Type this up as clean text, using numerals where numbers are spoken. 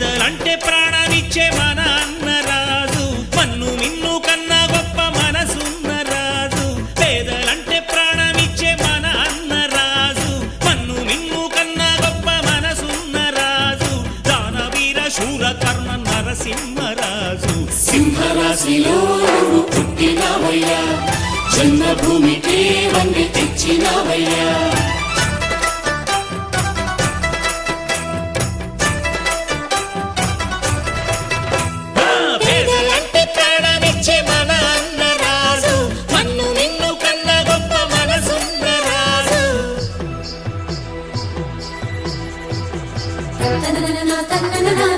పేదలంటే ప్రాణమిచ్చే మన అన్నరాజు, మన్ను మిన్ను కన్నా గొప్ప మనసున్న రాజు. పేదలంటే ప్రాణమిచ్చే మన అన్నరాజు, మన్ను మిన్ను కన్నా గొప్ప మనసున్న రాజు. దానవీర శూర కర్ణ నరసింహరాజు. సింహరాశిలో నువ్వు పుట్టినవయ్యా, జన్మభూమికే వండి తెచ్చినవయ్యా. పేదలంటే ప్రాణమిచ్చే మన అన్నరాజు, మన్ను మిన్ను కన్నా గొప్ప మనసున్న రాజు. తననన తననన